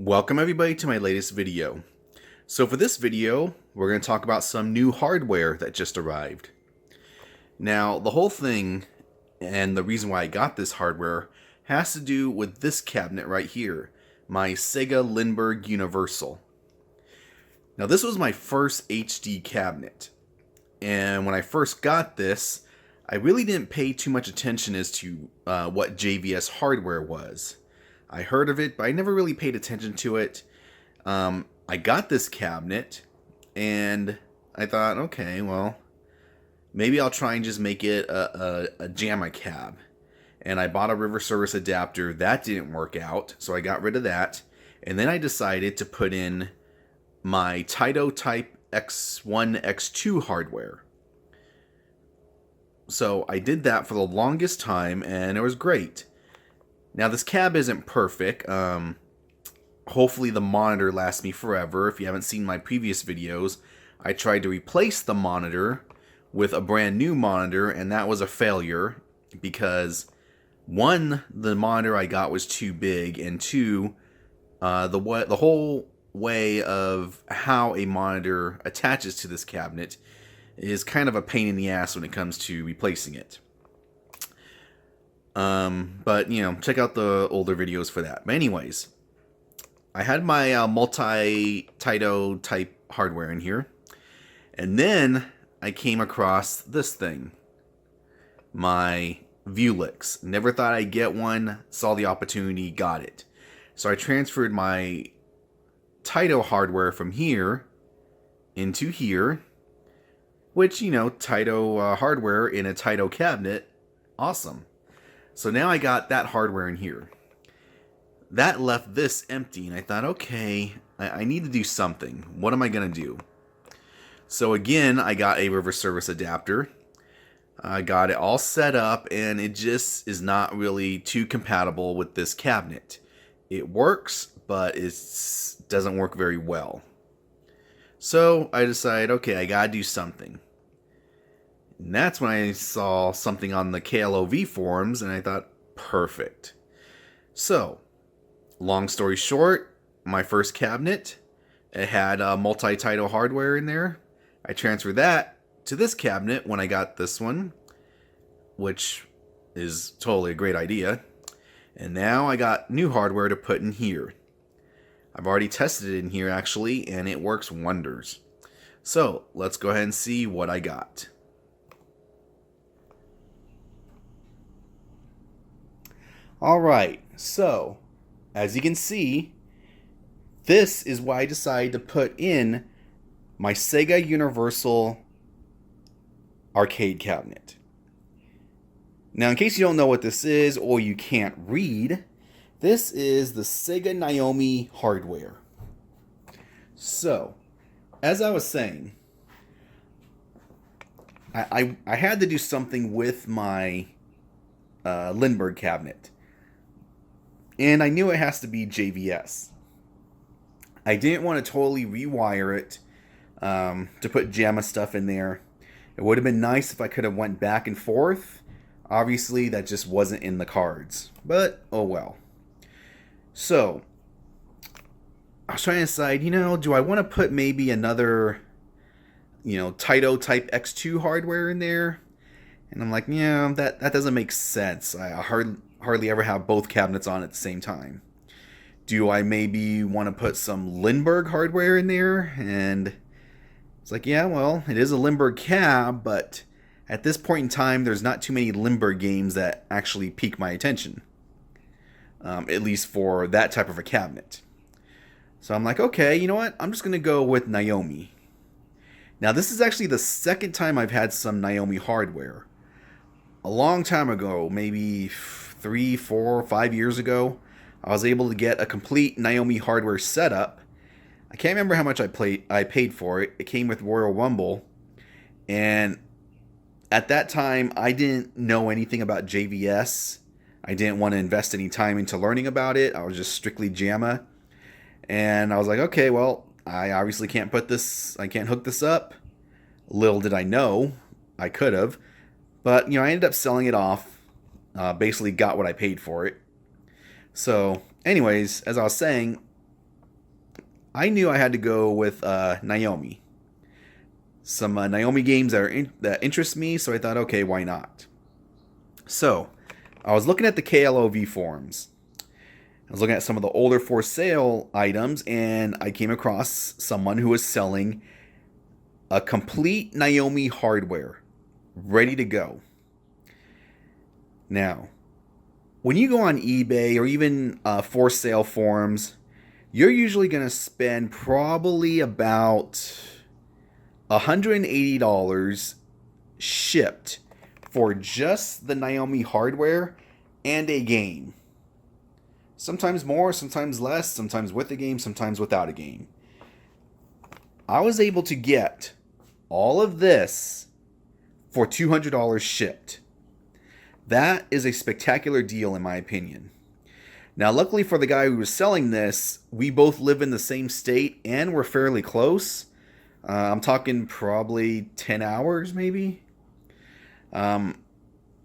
Welcome everybody to my latest video. So for this video, we're going to talk about some new hardware that just arrived. Now, the whole thing, and the reason why I got this hardware, has to do with this cabinet right here, my Sega Lindbergh Universal. Now this was my first HD cabinet, and when I first got this, I really didn't pay too much attention as to what JVS hardware was. I heard of it, but I never really paid attention to it. I got this cabinet, and I thought, okay, well, maybe I'll try and just make it a JAMA cab. And I bought a river service adapter. That didn't work out, so I got rid of that. And then I decided to put in my Taito Type X1, X2 hardware. So I did that for the longest time, and it was great. Now this cab isn't perfect. Hopefully the monitor lasts me forever. If you haven't seen my previous videos, I tried to replace the monitor with a brand new monitor, and that was a failure because one, the monitor I got was too big, and two, the whole way of how a monitor attaches to this cabinet is kind of a pain in the ass when it comes to replacing it. But, you know, check out the older videos for that. But anyways, I had my multi-Taito type hardware in here. And then I came across this thing. My Vuelix. Never thought I'd get one. Saw the opportunity, got it. So I transferred my Taito hardware from here into here. Which, you know, Taito hardware in a Taito cabinet. Awesome. So now I got that hardware in here. That left this empty, and I thought, okay, I need to do something. What am I going to do? So again, I got a river service adapter. I got it all set up, and it just is not really too compatible with this cabinet. It works, but it doesn't work very well. So I decided, okay, I got to do something. And that's when I saw something on the KLOV forums, and I thought, perfect. So, long story short, my first cabinet, it had multi-Taito hardware in there. I transferred that to this cabinet when I got this one, which is totally a great idea. And now I got new hardware to put in here. I've already tested it in here, actually, and it works wonders. So, let's go ahead and see what I got. Alright, so, as you can see, this is why I decided to put in my Sega Universal arcade cabinet. Now, in case you don't know what this is, or you can't read, this is the Sega Naomi hardware. So, as I was saying, I had to do something with my Lindbergh cabinet. And I knew it has to be JVS. I didn't want to totally rewire it to put JAMA stuff in there. It would have been nice if I could have went back and forth. Obviously, that just wasn't in the cards. But, oh well. So, I was trying to decide, you know, do I want to put maybe another, you know, Taito Type X2 hardware in there? And I'm like, yeah, that doesn't make sense. I hardly ever have both cabinets on at the same time. Do I maybe want to put some Lindbergh hardware in there? And it's like, yeah, well, it is a Lindbergh cab, but at this point in time, there's not too many Lindbergh games that actually pique my attention. At least for that type of a cabinet. So I'm like, okay, you know what? I'm just going to go with Naomi. Now, this is actually the second time I've had some Naomi hardware. A long time ago, maybe 3, 4, 5 years ago, I was able to get a complete Naomi hardware setup. I can't remember how much I paid for it. It came with Royal Rumble. And at that time, I didn't know anything about JVS. I didn't want to invest any time into learning about it. I was just strictly JAMA. And I was like, okay, well, I obviously can't hook this up. Little did I know, I could have. But, you know, I ended up selling it off. Basically got what I paid for it. So, anyways, as I was saying, I knew I had to go with Naomi. Some Naomi games that interest me, so I thought, okay, why not? So, I was looking at the KLOV forums. I was looking at some of the older for sale items, and I came across someone who was selling a complete Naomi hardware, ready to go. Now, when you go on eBay or even for sale forums, you're usually going to spend probably about $180 shipped for just the Naomi hardware and a game. Sometimes more, sometimes less, sometimes with a game, sometimes without a game. I was able to get all of this for $200 shipped. That is a spectacular deal in my opinion. Now, luckily for the guy who was selling this, we both live in the same state and we're fairly close. I'm talking probably 10 hours maybe.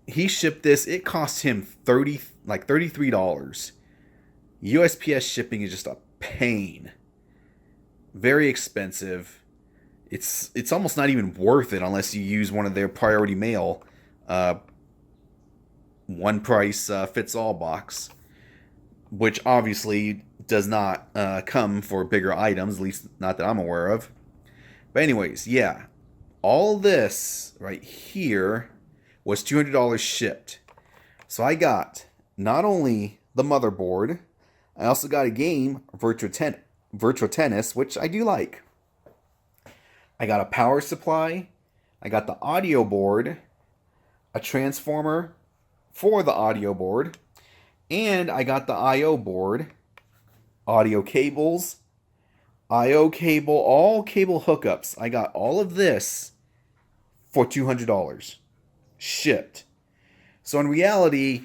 He shipped this. It cost him $33. USPS shipping is just a pain. Very expensive. It's almost not even worth it unless you use one of their priority mail one price fits all box, which obviously does not come for bigger items, at least not that I'm aware of. But anyways, yeah, all this right here was $200 shipped. So I got not only the motherboard, I also got a game, Virtual Tennis, which I do like. I got a power supply. I got the audio board, a transformer for the audio board, and I got the I/O board, audio cables, I/O cable, all cable hookups. I got all of this for $200 shipped. So in reality,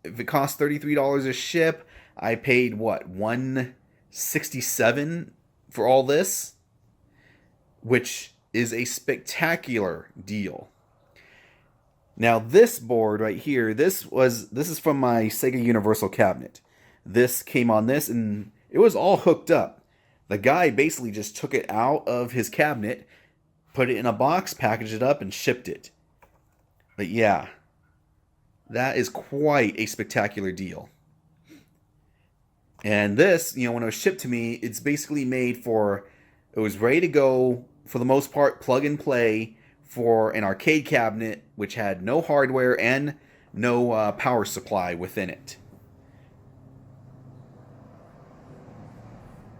if it costs $33 a ship, I paid what, $167 for all this, which is a spectacular deal. Now this board right here, this is from my Sega Universal cabinet. This came on this and it was all hooked up. The guy basically just took it out of his cabinet, put it in a box, packaged it up, and shipped it. But yeah, that is quite a spectacular deal. And this, when it was shipped to me, it's basically made for, it was ready to go, for the most part, plug and play for an arcade cabinet, which had no hardware and no power supply within it.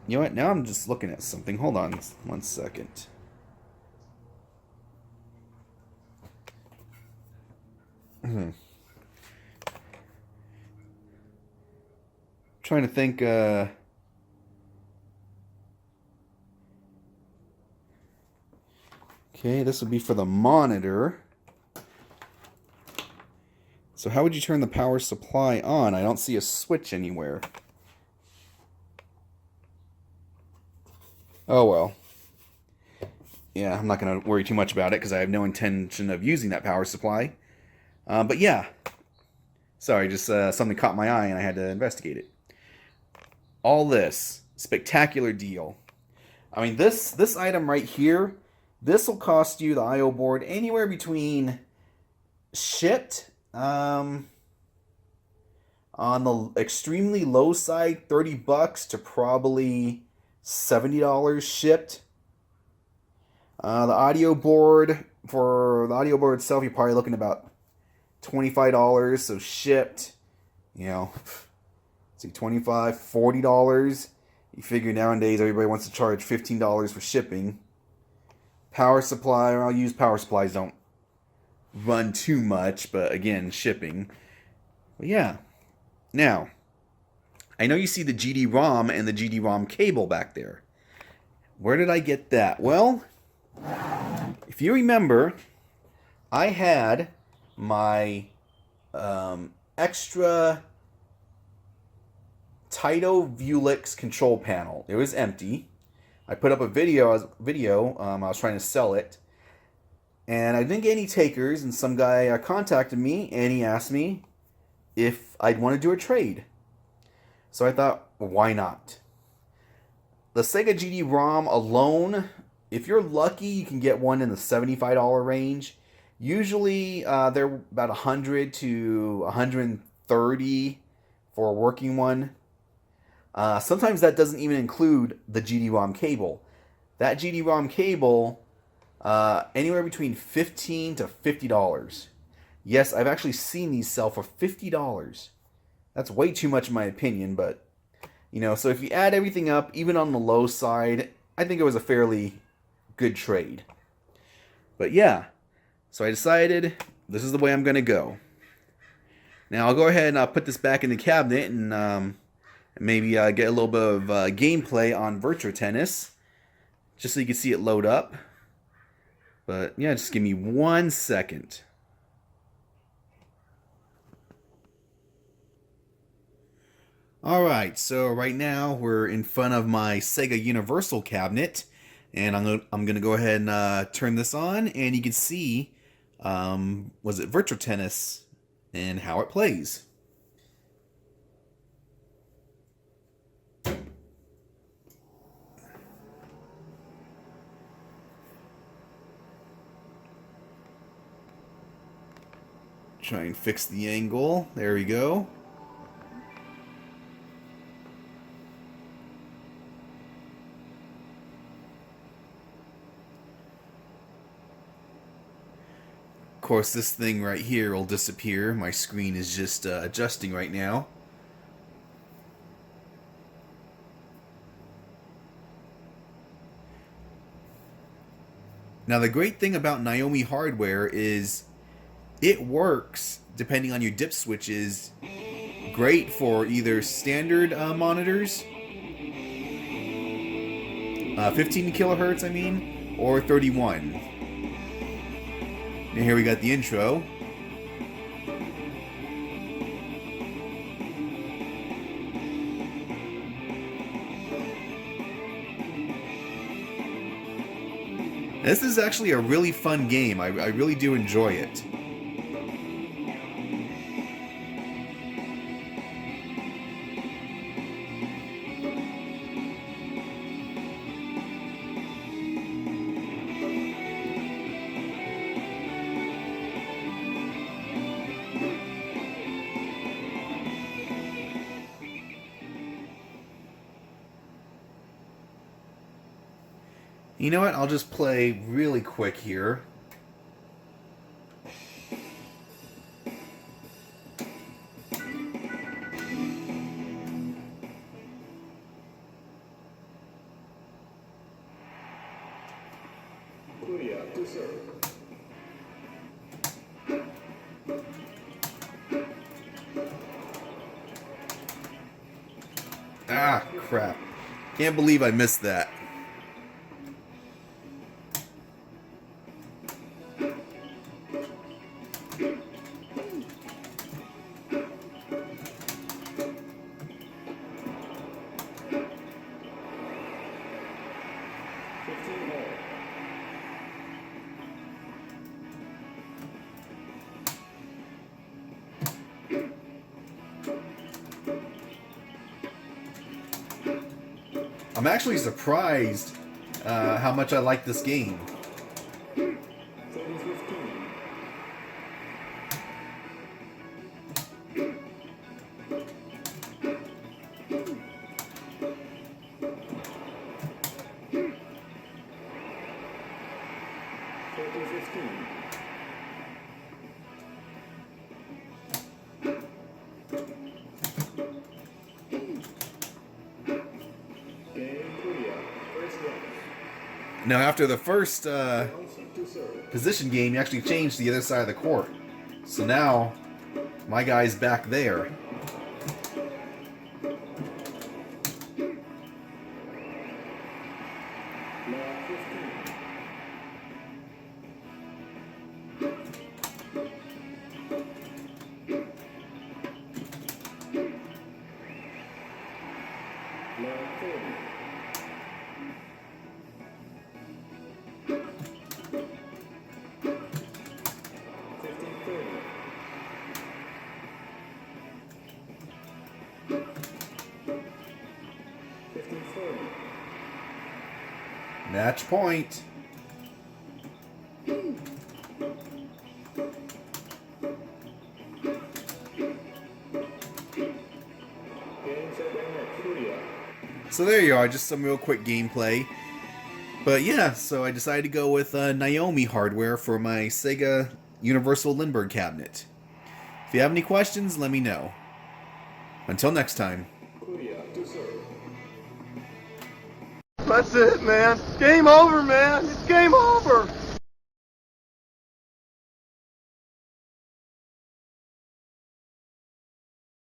You know what? Now I'm just looking at something. Hold on 1 second. Trying to think. Okay, this would be for the monitor. So how would you turn the power supply on? I don't see a switch anywhere. Oh well. Yeah, I'm not going to worry too much about it because I have no intention of using that power supply. But yeah. Sorry, just something caught my eye and I had to investigate it. All this. Spectacular deal. I mean, this item right here, this will cost you, the I/O board, anywhere between shipped, on the extremely low side, $30 to probably $70 shipped. The audio board, for the audio board itself, you're probably looking about $25, so shipped, see, $25, $40. You figure nowadays everybody wants to charge $15 for shipping. Power supply, I'll use power supplies, don't run too much, but again, shipping. But yeah. Now, I know you see the GD-ROM and the GD-ROM cable back there. Where did I get that? Well, if you remember, I had my extra Taito Vulix control panel. It was empty. I put up a video. I was trying to sell it, and I didn't get any takers. And some guy contacted me, and he asked me if I'd want to do a trade. So I thought, well, why not? the Sega GD-ROM alone, if you're lucky, you can get one in the $75 range. Usually, they're about $100 to $130 for a working one. Sometimes that doesn't even include the GD-ROM cable. That GD-ROM cable, anywhere between $15 to $50. Yes, I've actually seen these sell for $50. That's way too much in my opinion, but, you know, so if you add everything up, even on the low side, I think it was a fairly good trade. But yeah, so I decided this is the way I'm going to go. Now I'll go ahead and put this back in the cabinet and maybe get a little bit of gameplay on Virtua Tennis, just so you can see it load up. But yeah, just give me 1 second. Alright, so right now we're in front of my Sega Universal cabinet, and I'm gonna go ahead and turn this on, and you can see was it Virtua Tennis and how it plays. Try and fix the angle. There we go. Of course, this thing right here will disappear. My screen is just adjusting right now. Now, the great thing about Naomi hardware is it works, depending on your dip switches, great for either standard monitors, 15 kilohertz, I mean, or 31. And here we got the intro. This is actually a really fun game. I really do enjoy it. You know what? I'll just play really quick here. Ah, crap. Can't believe I missed that. I'm actually surprised how much I like this game. Now, after the first position game, you actually changed to the other side of the court. So now, my guy's back there. Match point. So there you are, just some real quick gameplay. But yeah, so I decided to go with Naomi hardware for my Sega Universal Lindbergh cabinet. If you have any questions, let me know. Until next time. That's it, man. Game over, man. It's game over.